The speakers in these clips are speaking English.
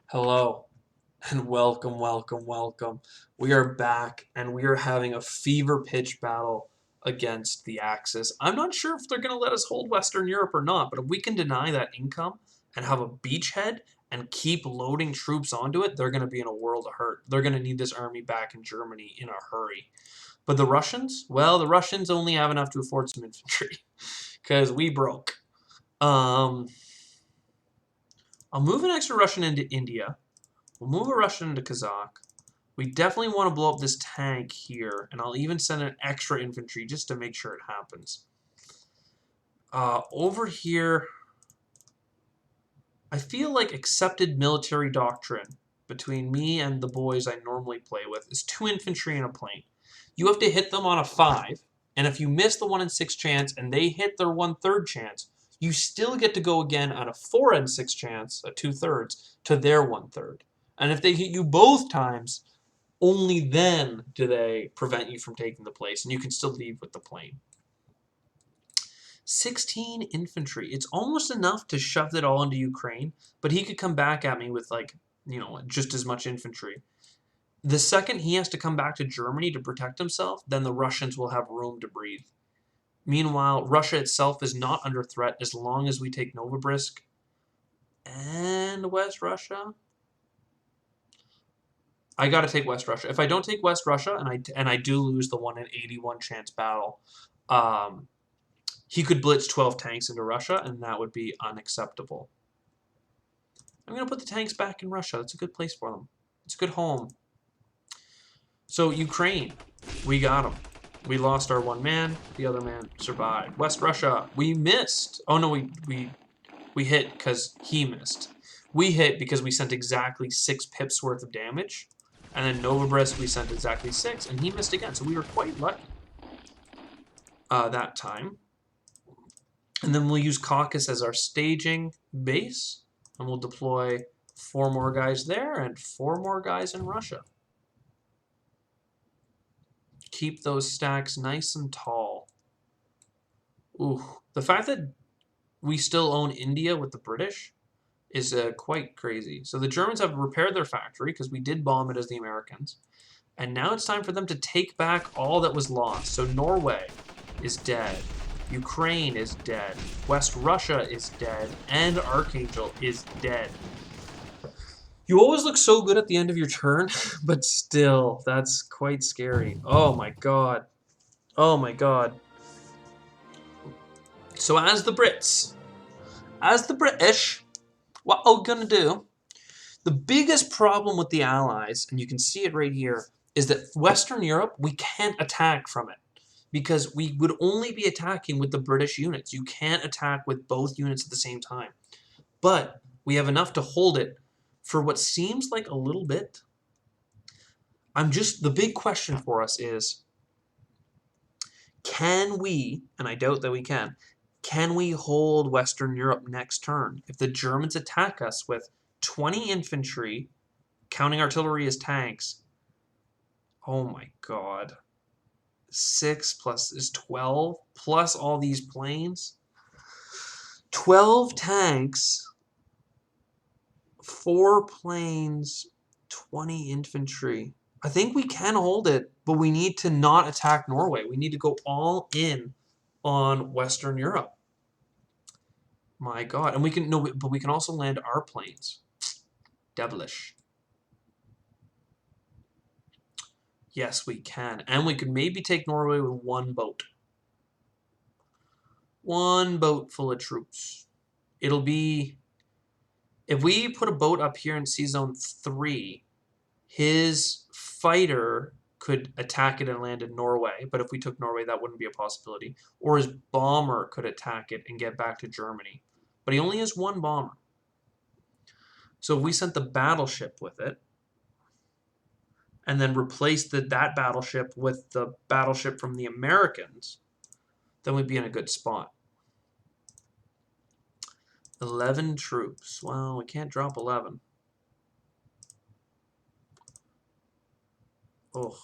Hello and welcome. We are back and we are having a fever pitch battle against the Axis. I'm not sure if they're going to let us hold Western Europe or not, but if we can deny that income and have a beachhead and keep loading troops onto it, they're going to be in a world of hurt. They're going to need this army back in Germany in a hurry. But the Russians? Well, the Russians only have enough to afford some infantry because we broke. I'll move an extra Russian into India. We'll move a Russian into Kazakh. We definitely want to blow up this tank here, and I'll even send an extra infantry just to make sure it happens. Over here, I feel like accepted military doctrine between me and the boys I normally play with is 2 infantry and a plane. You have to hit them on a 5, and if you miss the 1 in 6 chance and they hit their 1/3 chance, you still get to go again on a 4 in 6 chance, a 2/3, to their 1/3. And if they hit you both times, only then do they prevent you from taking the place, and you can still leave with the plane. 16 infantry. It's almost enough to shove it all into Ukraine, but he could come back at me with, just as much infantry. The second he has to come back to Germany to protect himself, then the Russians will have room to breathe. Meanwhile, Russia itself is not under threat as long as we take Novorossiysk and West Russia. I got to take West Russia. If I don't take West Russia and I do lose the 1 in 81 chance battle, he could blitz 12 tanks into Russia, and that would be unacceptable. I'm going to put the tanks back in Russia. That's a good place for them. It's a good home. So Ukraine, we got him. We lost our one man. The other man survived. West Russia, we missed. Oh no, we hit because he missed. We hit because we sent exactly 6 pips worth of damage. And then Novorossiysk, we sent exactly 6, and he missed again. So we were quite lucky that time. And then we'll use Caucasus as our staging base, and we'll deploy 4 more guys there and 4 more guys in Russia. Keep those stacks nice and tall. Ooh, the fact that we still own India with the British is quite crazy. So the Germans have repaired their factory because we did bomb it as the Americans. And now it's time for them to take back all that was lost. So Norway is dead. Ukraine is dead. West Russia is dead. And Archangel is dead. You always look so good at the end of your turn, but still, that's quite scary. Oh my god. Oh my god. So as the British, what are we gonna do? The biggest problem with the Allies, and you can see it right here, is that Western Europe, we can't attack from it. Because we would only be attacking with the British units. You can't attack with both units at the same time. But we have enough to hold it for what seems like a little bit. The big question for us is, can we, and I doubt that we can we hold Western Europe next turn? If the Germans attack us with 20 infantry, counting artillery as tanks, oh my god. 6 plus is 12, plus all these planes. 12 tanks, 4 planes, 20 infantry. I think we can hold it, but we need to not attack Norway. We need to go all in on Western Europe. My god. And we can but we can also land our planes. Devilish. Yes, we can. And we could maybe take Norway with 1 boat. 1 boat full of troops. It'll be... If we put a boat up here in Sea Zone 3, his fighter could attack it and land in Norway. But if we took Norway, that wouldn't be a possibility. Or his bomber could attack it and get back to Germany. But he only has 1 bomber. So if we sent the battleship with it, and then replaced that battleship with the battleship from the Americans, then we'd be in a good spot. 11 troops. Well, we can't drop 11. Oh.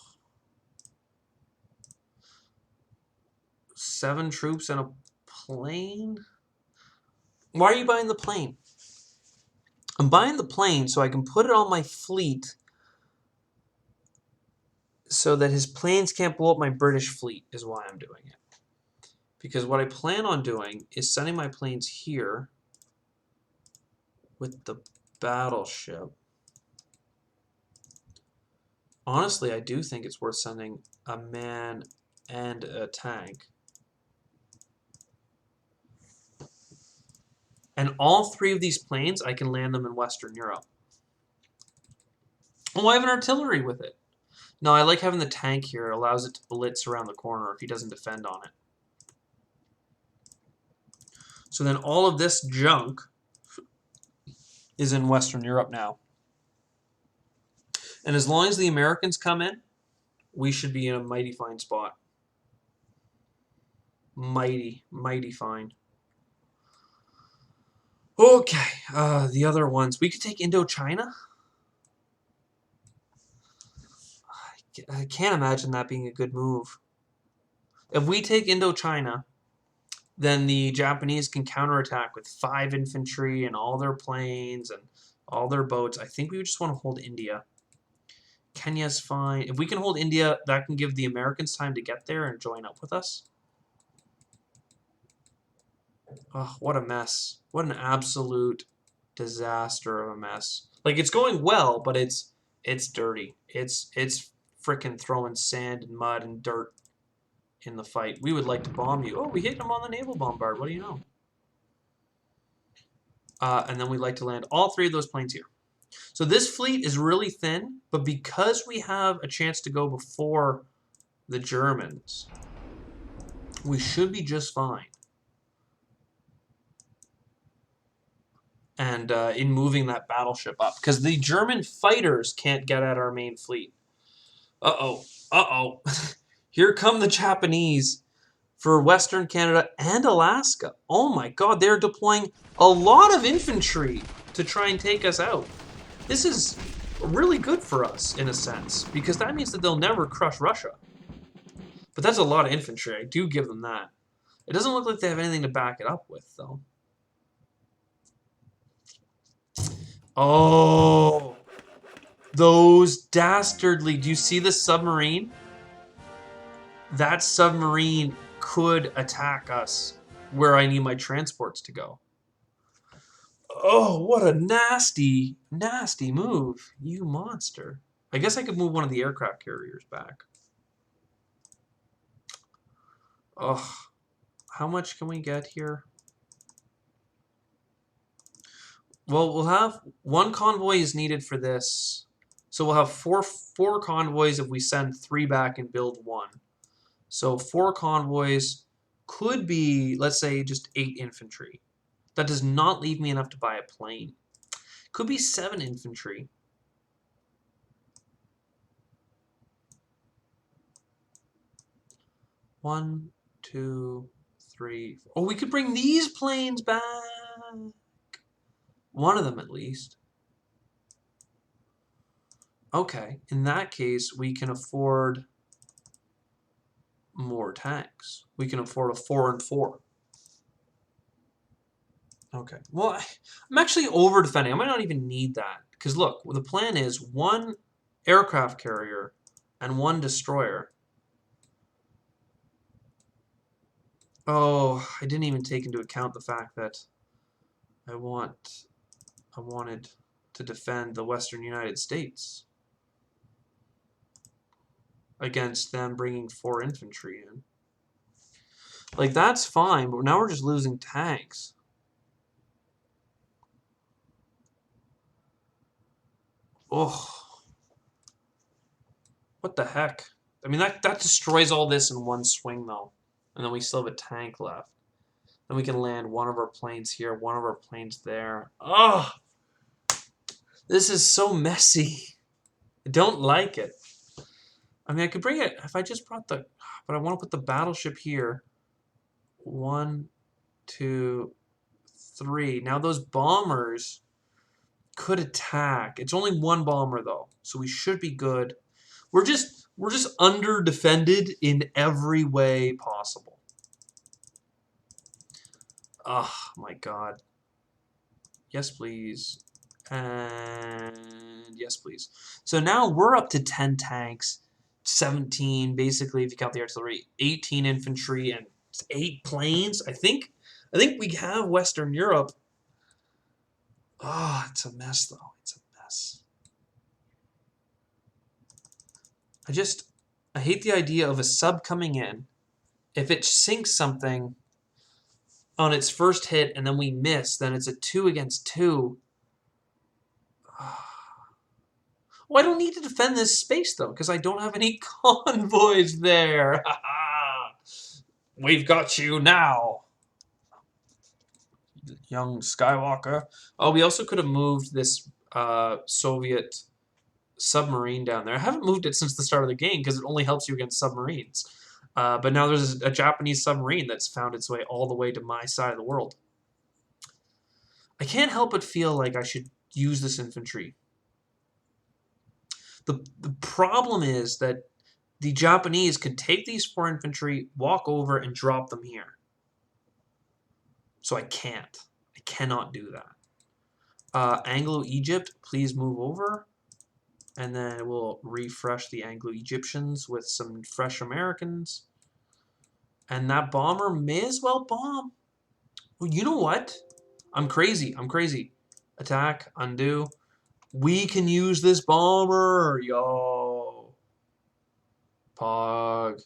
7 troops and a plane? Why are you buying the plane? I'm buying the plane so I can put it on my fleet so that his planes can't blow up my British fleet is why I'm doing it. Because what I plan on doing is sending my planes here with the battleship. Honestly, I do think it's worth sending a man and a tank. And all three of these planes, I can land them in Western Europe. Oh, I have an artillery with it. No, I like having the tank here. It allows it to blitz around the corner if he doesn't defend on it. So then all of this junk is in Western Europe now. And as long as the Americans come in, we should be in a mighty fine spot. Mighty, mighty fine. Okay, the other ones. We could take Indochina. I can't imagine that being a good move. If we take Indochina, then the Japanese can counterattack with 5 infantry and all their planes and all their boats. I think we just want to hold India. Kenya's fine. If we can hold India, that can give the Americans time to get there and join up with us. Oh, what a mess. What an absolute disaster of a mess. Like, it's going well, but it's dirty. It's frickin' throwing sand and mud and dirt in the fight. We would like to bomb you. Oh, we hit them on the naval bombard. What do you know? And then we'd like to land all 3 of those planes here. So this fleet is really thin, but because we have a chance to go before the Germans, we should be just fine. And in moving that battleship up, because the German fighters can't get at our main fleet. Uh-oh. Uh-oh. Here come the Japanese for Western Canada and Alaska. Oh my god, they're deploying a lot of infantry to try and take us out. This is really good for us, in a sense, because that means that they'll never crush Russia. But that's a lot of infantry. I do give them that. It doesn't look like they have anything to back it up with, though. Oh, those dastardly. Do you see the submarine? That submarine could attack us where I need my transports to go. Oh, what a nasty, nasty move, you monster. I guess I could move one of the aircraft carriers back. Oh, how much can we get here? Well, we'll have 1 convoy is needed for this. So we'll have four convoys if we send 3 back and build 1. So 4 convoys could be, let's say, just 8 infantry. That does not leave me enough to buy a plane. Could be 7 infantry. One, 2, 3. Oh, we could bring these planes back. One of them at least. Okay, in that case, we can afford more tanks. We can afford a 4 and 4. Okay, well, I'm actually over defending. I might not even need that. Because look, the plan is 1 aircraft carrier and 1 destroyer. Oh, I didn't even take into account the fact that I wanted to defend the Western United States against them bringing 4 infantry in. Like, that's fine, but now we're just losing tanks. Oh, what the heck? I mean, that destroys all this in one swing, though. And then we still have a tank left. Then we can land one of our planes here, one of our planes there. Oh, this is so messy. I don't like it. I mean, I could bring it if I just brought the... But I want to put the battleship here. 1, 2, 3. Now those bombers could attack. It's only 1 bomber, though, so we should be good. We're just under defended in every way possible. Oh my god. Yes, please. And yes, please. So now we're up to 10 tanks, 17, basically, if you count the artillery, 18 infantry, and 8 planes. I think we have Western Europe. Oh, it's a mess, though. It's a mess. I hate the idea of a sub coming in. If it sinks something on its first hit and then we miss, then it's a 2 against 2. Well, I don't need to defend this space, though, because I don't have any convoys there. We've got you now, young Skywalker. Oh, we also could have moved this Soviet submarine down there. I haven't moved it since the start of the game because it only helps you against submarines. But now there's a Japanese submarine that's found its way all the way to my side of the world. I can't help but feel like I should use this infantry. The problem is that the Japanese could take these 4 infantry, walk over, and drop them here. So I can't. I cannot do that. Anglo-Egypt, please move over. And then we'll refresh the Anglo-Egyptians with some fresh Americans. And that bomber may as well bomb. Well, you know what? I'm crazy. I'm crazy. Attack, undo. We can use this bomber. Yo. Pog.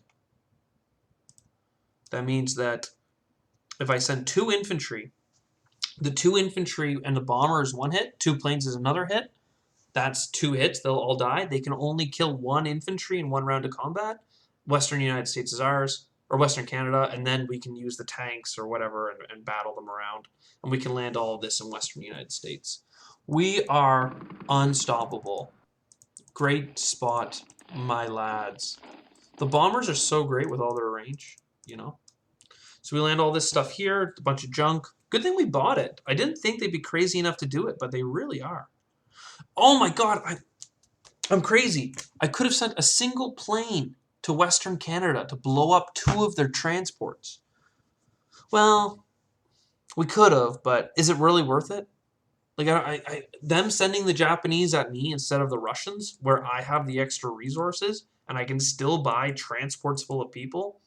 That means that if I send 2 infantry, the 2 infantry and the bomber is 1 hit, 2 planes is another hit. That's 2 hits. They'll all die. They can only kill 1 infantry in 1 round of combat. Western United States is ours, or Western Canada, and then we can use the tanks or whatever and battle them around. And we can land all of this in Western United States. We are unstoppable. Great spot, my lads. The bombers are so great with all their range, you know. So we land all this stuff here, a bunch of junk. Good thing we bought it. I didn't think they'd be crazy enough to do it, but they really are. Oh my god, I'm crazy. I could have sent a single plane to Western Canada to blow up 2 of their transports. Well, we could have, but is it really worth it? Like, them sending the Japanese at me instead of the Russians, where I have the extra resources and I can still buy transports full of people.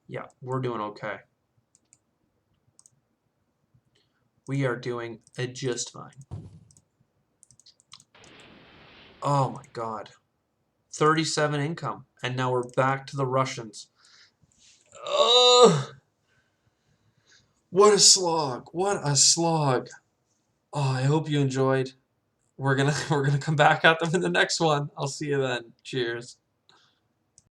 Yeah, we're doing okay. We are doing just fine. Oh my god. 37 income. And now we're back to the Russians. Ugh. What a slog. What a slog. Oh, I hope you enjoyed. We're gonna come back at them in the next one. I'll see you then. Cheers.